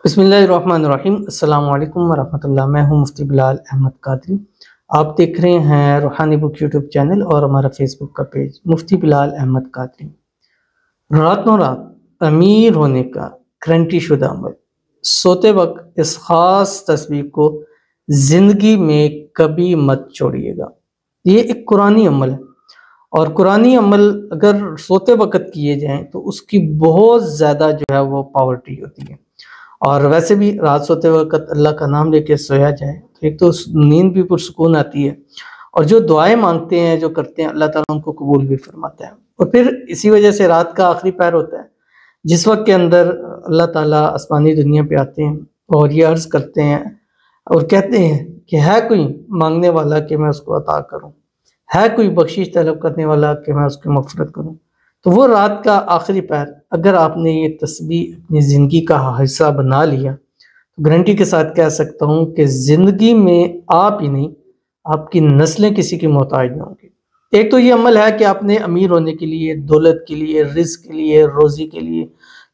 بسم اللہ الرحمن الرحیم۔ السلام علیکم ورحمۃ اللہ۔ میں ہوں مفتی بلال احمد قادری۔ آپ دیکھ رہے ہیں روحانی بک یوٹیوب چینل اور ہمارا فیس بک کا پیج مفتی بلال احمد قادری۔ راتوں رات امیر ہونے کا گارنٹی شدہ عمل، سوتے وقت اس خاص تسبیح کو زندگی میں کبھی مت چھوڑیے گا۔ یہ ایک قرآنی عمل ہے، اور قرآنی عمل اگر سوتے وقت کیے جائیں تو اس کی بہت زیادہ جو ہے وہ پاورٹی ہوتی ہے۔ اور ویسے بھی رات سوتے وقت اللہ کا نام لے کے سویا جائے تو ایک تو نیند بھی پرسکون آتی ہے، اور جو دعائیں مانگتے ہیں جو کرتے ہیں اللہ تعالیٰ ان کو قبول بھی فرماتا ہے۔ اور پھر اسی وجہ سے رات کا آخری پہر ہوتا ہے، جس وقت کے اندر اللہ تعالیٰ آسمانی دنیا پہ آتے ہیں اور یہ عرض کرتے ہیں اور کہتے ہیں کہ ہے کوئی مانگنے والا کہ میں اس کو عطا کروں، ہے کوئی بخشش طلب کرنے والا کہ میں اس کی مغفرت کروں۔ تو وہ رات کا آخری پہر اگر آپ نے یہ تسبیح اپنی زندگی کا حصہ بنا لیا تو گارنٹی کے ساتھ کہہ سکتا ہوں کہ زندگی میں آپ ہی نہیں، آپ کی نسلیں کسی کی محتاج نہ ہوں گی۔ ایک تو یہ عمل ہے کہ آپ نے امیر ہونے کے لیے، دولت کے لیے، رزق کے لیے، روزی کے لیے،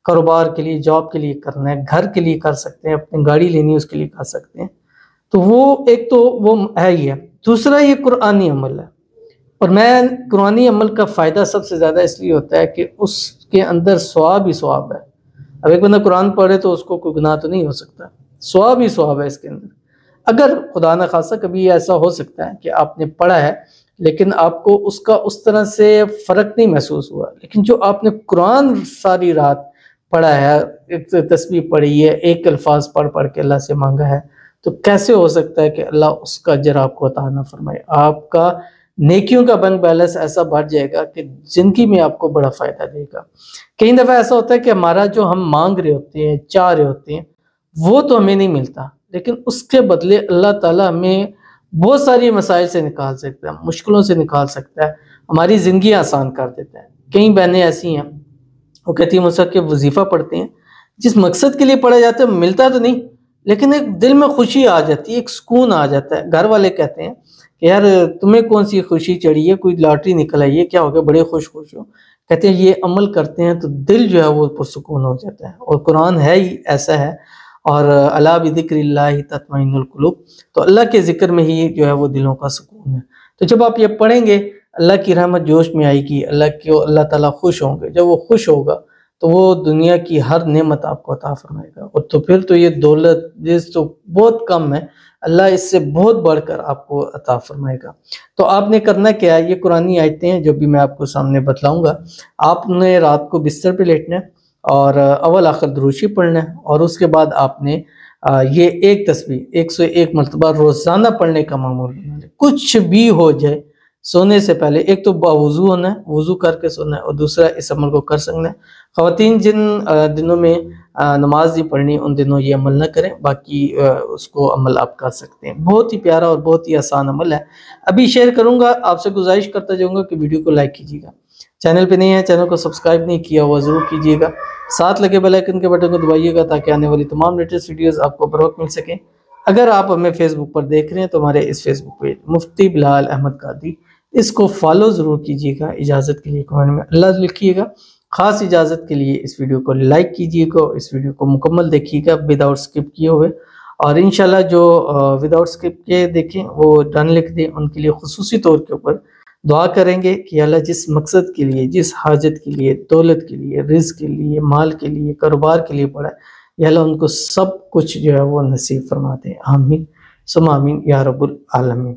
کاروبار کے لیے، جاب کے لیے کرنا ہے، گھر کے لیے کر سکتے ہیں، اپنی گاڑی لینی ہے اس کے لیے کر سکتے ہیں۔ تو وہ ایک تو وہ ہے ہی ہے۔ دوسرا یہ قرآنی عمل ہے، اور میں قرآنی عمل کا فائدہ سب سے زیادہ اس لیے ہوتا ہے کہ اس کے اندر ثواب ہی ثواب ہے۔ اب ایک بندہ قرآن پڑھے تو اس کو کوئی گناہ تو نہیں ہو سکتا، ثواب ہی ثواب ہے اس کے اندر۔ اگر خدا نہ خواستہ کبھی ایسا ہو سکتا ہے کہ آپ نے پڑھا ہے لیکن آپ کو اس کا اس طرح سے فرق نہیں محسوس ہوا، لیکن جو آپ نے قرآن ساری رات پڑھا ہے، ایک تسبیح پڑھی ہے، ایک الفاظ پڑھ پڑھ کے اللہ سے مانگا ہے، تو کیسے ہو سکتا ہے کہ اللہ اس کا اجر آپ کو عطا نہ فرمائے؟ آپ کا نیکیوں کا بینک بیلنس ایسا بڑھ جائے گا کہ زندگی میں آپ کو بڑا فائدہ دے گا۔ کئی دفعہ ایسا ہوتا ہے کہ ہمارا جو ہم مانگ رہے ہوتے ہیں، چاہ رہے ہوتے ہیں، وہ تو ہمیں نہیں ملتا، لیکن اس کے بدلے اللہ تعالیٰ ہمیں بہت ساری مسائل سے نکال سکتا ہے، مشکلوں سے نکال سکتا ہے، ہماری زندگی آسان کر دیتا ہے۔ کئی بہنیں ایسی ہیں وہ کہتی ہیں مجھ سے کہ وظیفہ پڑھتے ہیں، جس مقصد کے لیے پڑھا جاتا ہے ملتا تو نہیں، لیکن ایک دل میں خوشی آ جاتی ہے، ایک سکون آ جاتا ہے۔ گھر والے کہتے ہیں کہ یار تمہیں کون سی خوشی چڑھی ہے، کوئی لاٹری نکل آئی ہے، کیا ہو گیا، بڑے خوش ہو۔ کہتے ہیں یہ عمل کرتے ہیں تو دل جو ہے وہ پرسکون ہو جاتا ہے، اور قرآن ہے ہی ایسا ہے۔ اور الا بذکر اللہ تطمئن القلوب، تو اللہ کے ذکر میں ہی جو ہے وہ دلوں کا سکون ہے۔ تو جب آپ یہ پڑھیں گے اللہ کی رحمت جوش میں آئے گی، اللہ تعالیٰ خوش ہوں گے۔ جب وہ خوش ہوگا تو وہ دنیا کی ہر نعمت آپ کو عطا فرمائے گا، اور تو پھر تو یہ دولت جس تو بہت کم ہے، اللہ اس سے بہت بڑھ کر آپ کو عطا فرمائے گا۔ تو آپ نے کرنا کیا ہے، یہ قرآنی آیتیں ہیں جو بھی میں آپ کو سامنے بتلاؤں گا۔ آپ نے رات کو بستر پہ لیٹنا ہے اور اول آخر درود شریف پڑھنا ہے، اور اس کے بعد آپ نے یہ ایک تسبیح 101 مرتبہ روزانہ پڑھنے کا معمول بنا لیں۔ کچھ بھی ہو جائے سونے سے پہلے ایک تو باوضو ہونا ہے، وضو کر کے سونا ہے، اور دوسرا اس عمل کو کر سکنا ہے۔ خواتین جن دنوں میں نماز نہیں پڑھنی ان دنوں یہ عمل نہ کریں، باقی اس کو عمل آپ کر سکتے ہیں۔ بہت ہی پیارا اور بہت ہی آسان عمل ہے۔ ابھی شیئر کروں گا، آپ سے گزارش کرتا جاؤں گا کہ ویڈیو کو لائک کیجیے گا، چینل پہ نہیں ہے چینل کو سبسکرائب نہیں کیا ہوا ضرور کیجیے گا، ساتھ لگے بیل آئیکن کے بٹن کو دبائیے گا تاکہ آنے والی تمام لیٹسٹ ویڈیوز آپ کو بروقت مل سکیں۔ اگر آپ ہمیں فیس بک پر دیکھ رہے ہیں تو ہمارے اس فیس بک پیج مفتی بلال احمد قادری، اس کو فالو ضرور کیجیے گا۔ اجازت کے لیے کمنٹ میں اللہ لکھیے گا۔ خاص اجازت کے لیے اس ویڈیو کو لائک کیجیے گا، اس ویڈیو کو مکمل دیکھیے گا وداؤٹ سکپ کیے ہوئے، اور انشاءاللہ جو وداؤٹ سکپ کے دیکھیں وہ ڈن لکھ دیں، ان کے لیے خصوصی طور کے اوپر دعا کریں گے کہ اللہ جس مقصد کے لیے، جس حاجت کے لیے، دولت کے لیے، رزق کے لیے، مال کے لیے، کاروبار کے لیے پڑھا ہے، یا اللہ ان کو سب کچھ جو ہے وہ نصیب فرما دیں۔ آمین ثم آمین یا رب العالمین۔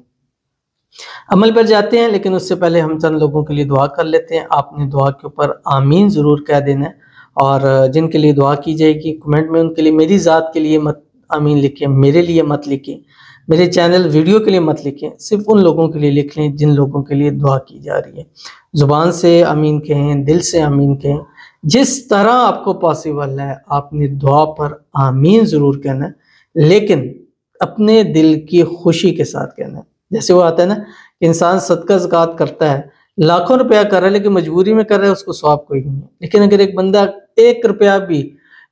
عمل پر جاتے ہیں، لیکن اس سے پہلے ہم چند لوگوں کے لیے دعا کر لیتے ہیں۔ آپ نے دعا کے اوپر آمین ضرور کہہ دینا ہے، اور جن کے لیے دعا کی جائے گی کمنٹ میں ان کے لیے میری ذات کے لیے مت آمین لکھیں، میرے لیے مت لکھیں، میرے چینل ویڈیو کے لیے مت لکھیں، صرف ان لوگوں کے لیے لکھ لیں جن لوگوں کے لیے دعا کی جا رہی ہے۔ زبان سے آمین کہیں، دل سے آمین کہیں، جس طرح آپ کو پاسبل ہے آپ نے دعا پر آمین ضرور کہنا ہے، لیکن اپنے دل کی خوشی کے ساتھ کہنا ہے۔ جیسے وہ آتا ہے نا کہ انسان صدقہ زکوٰۃ کرتا ہے، لاکھوں روپیہ کر رہا ہے لیکن مجبوری میں کر رہا ہے، اس کو ثواب کوئی نہیں ہے۔ لیکن اگر ایک بندہ 1 روپیہ بھی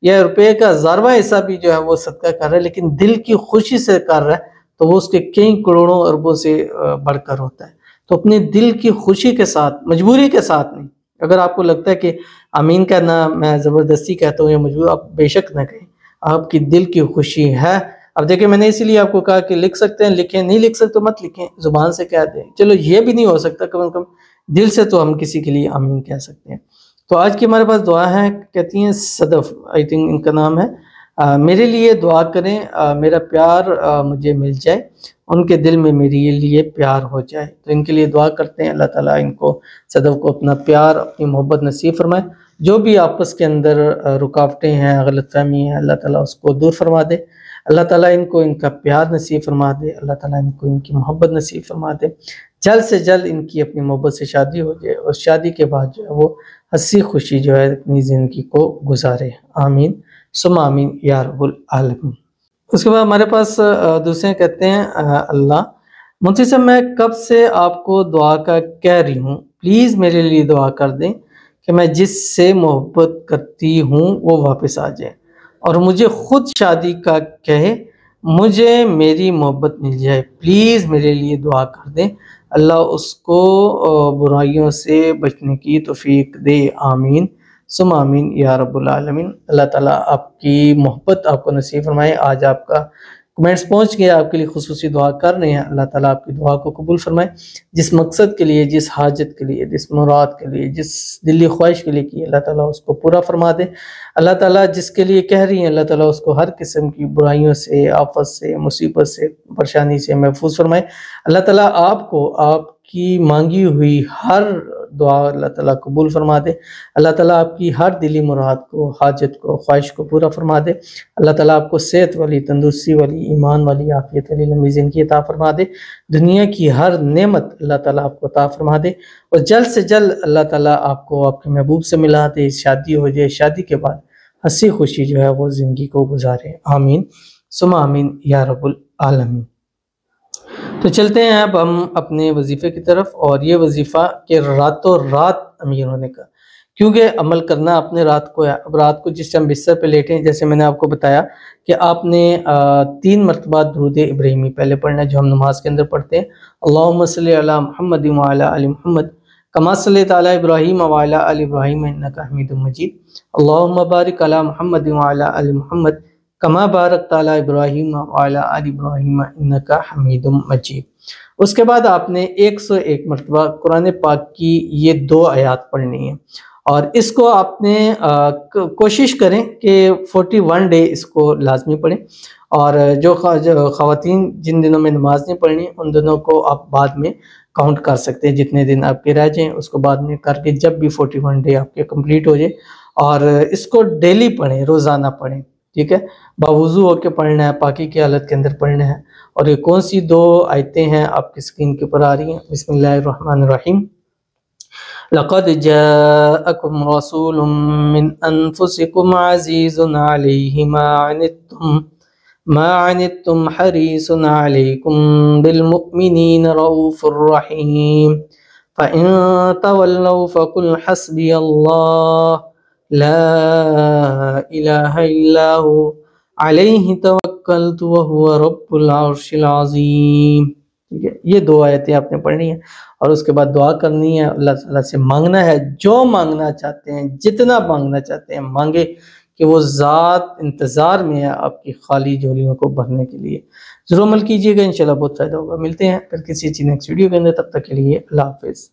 یا روپے کا 1000واں حصہ بھی جو ہے وہ صدقہ کر رہا ہے لیکن دل کی خوشی سے کر رہا ہے، تو وہ اس کے کئی کروڑوں اربوں سے بڑھ کر ہوتا ہے۔ تو اپنے دل کی خوشی کے ساتھ، مجبوری کے ساتھ نہیں۔ اگر آپ کو لگتا ہے کہ آمین کہنا میں زبردستی کہتا ہوں یا مجبور، آپ بے شک نہ کہیں، آپ کی دل کی خوشی ہے۔ اب دیکھیں میں نے اسی لیے آپ کو کہا کہ لکھ سکتے ہیں لکھیں، نہیں لکھ سکتے مت لکھیں، زبان سے کہہ دیں، چلو یہ بھی نہیں ہو سکتا کم از کم دل سے تو ہم کسی کے لیے آمین کہہ سکتے ہیں۔ تو آج کی ہمارے پاس دعا ہے، کہتی ہیں صدف، آئی تھنک ان کا نام ہے، میرے لیے دعا کریں میرا پیار مجھے مل جائے، ان کے دل میں میرے لیے پیار ہو جائے۔ تو ان کے لیے دعا کرتے ہیں، اللہ تعالیٰ ان کو صدف کو اپنا پیار اپنی محبت نصیب فرمائے، جو بھی آپس کے اندر رکاوٹیں ہیں، غلط فہمی ہے، اللہ تعالیٰ اس کو دور فرما دے، اللہ تعالیٰ ان کو ان کا پیار نصیب فرما دے، اللہ تعالیٰ ان کو ان کی محبت نصیب فرما دے، جلد سے جلد ان کی اپنی محبت سے شادی ہو جائے اور شادی کے بعد جو ہے وہ ہنسی خوشی جو ہے اپنی زندگی کو گزارے، آمین ثم آمین یا رب العالمین۔ اس کے بعد ہمارے پاس دوسرے کہتے ہیں اللہ مفتی صاحب میں کب سے آپ کو دعا کا کہہ رہی ہوں، پلیز میرے لیے دعا کر دیں کہ میں جس سے محبت کرتی ہوں وہ واپس آ جائے اور مجھے خود شادی کا کہے، مجھے میری محبت مل جائے، پلیز میرے لیے دعا کر دیں، اللہ اس کو برائیوں سے بچنے کی توفیق دے، آمین ثم آمین یا رب العالمین۔ اللہ تعالیٰ آپ کی محبت آپ کو نصیب فرمائے۔ آج آپ کا کمنٹس پہنچ گیا، آپ کے لیے خصوصی دعا کر رہے ہیں، اللہ تعالیٰ آپ کی دعا کو قبول فرمائے، جس مقصد کے لیے، جس حاجت کے لیے، جس مراد کے لیے، جس دلی خواہش کے لیے کی اللہ تعالیٰ اس کو پورا فرما دے۔ اللہ تعالیٰ جس کے لیے کہہ رہی ہیں اللہ تعالیٰ اس کو ہر قسم کی برائیوں سے، آفت سے، مصیبت سے، پریشانی سے محفوظ فرمائے۔ اللہ تعالیٰ آپ کو آپ کی مانگی ہوئی ہر دعا اللہ تعالیٰ قبول فرما دے، اللہ تعالیٰ آپ کی ہر دلی مراد کو، حاجت کو، خواہش کو پورا فرما دے، اللہ تعالیٰ آپ کو صحت والی، تندرستی والی، ایمان والی، عافیت والی لمبی زندگی عطا فرما دے، دنیا کی ہر نعمت اللہ تعالیٰ آپ کو عطا فرما دے، اور جلد سے جلد اللہ تعالیٰ آپ کو آپ کے محبوب سے ملا دے، شادی ہو جائے، شادی کے بعد ہنسی خوشی جو ہے وہ زندگی کو گزارے، آمین ثم آمین یا رب العالمین۔ تو چلتے ہیں اب ہم اپنے وظیفے کی طرف، اور یہ وظیفہ کہ راتوں رات امیر ہونے کا، کیونکہ عمل کرنا اپنے رات کو ہے۔ اب رات کو جس ٹائم بستر پہ لیٹیں، جیسے میں نے آپ کو بتایا کہ آپ نے 3 مرتبہ درود ابراہیمی پہلے پڑھنا ہے جو ہم نماز کے اندر پڑھتے ہیں، اللہم صلی علی محمد وعلی آل محمد کما صلیت علی ابراہیم وعلی آل ابراہیم انک حمید مجید، اللہم بارک علی محمد وعلی آل محمد کما بارکت علی ابراہیم وعلی آل ابراہیم انک حمید مجید۔ اس کے بعد آپ نے 101 مرتبہ قرآن پاک کی یہ 2 آیات پڑھنی ہیں، اور اس کو آپ نے کوشش کریں کہ 41 ڈے اس کو لازمی پڑھیں، اور جو خواتین جن دنوں میں نماز نہیں پڑھنی ان دنوں کو آپ بعد میں کاؤنٹ کر سکتے ہیں، جتنے دن آپ کے رہ جائیں اس کو بعد میں کر کے جب بھی 41 ڈے آپ کے کمپلیٹ ہو جائے، اور اس کو ڈیلی پڑھیں، روزانہ پڑھیں، ٹھیک ہے، باوضو ہو کے پڑھنا ہے، پاکی کی حالت کے اندر پڑھنا ہے۔ اور یہ کون سی 2 آیتیں ہیں آپ کی اسکرین کے اوپر آ رہی ہیں، بسم اللہ الرحمن الرحیم، لقد جاءکم رسول من انفسکم عزیز علیہ ما عنتم حریص علیکم بالمؤمنین رؤوف الرحیم فَإِن تَوَلَّوْا فَقُلْ حَسْبِيَ اللَّهُ لَا إِلَٰهَ إِلَّا هُوَ عَلَيْهِ تَوَكَّلْتُ وَهُوَ رَبُّ الْعَرْشِ الْعَظِيمِ۔ ٹھیک ہے، یہ 2 آیتیں آپ نے پڑھنی ہیں، اور اس کے بعد دعا کرنی ہے، اللہ تعالیٰ سے مانگنا ہے، جو مانگنا چاہتے ہیں، جتنا مانگنا چاہتے ہیں مانگے، کہ وہ ذات انتظار میں ہے آپ کی خالی جھولیوں کو بھرنے کے لیے۔ ضرور عمل کیجیے گا، انشاءاللہ بہت فائدہ ہوگا۔ ملتے ہیں پھر کسی چیز نیکسٹ ویڈیو کے اندر، تب تک کے لیے اللہ حافظ۔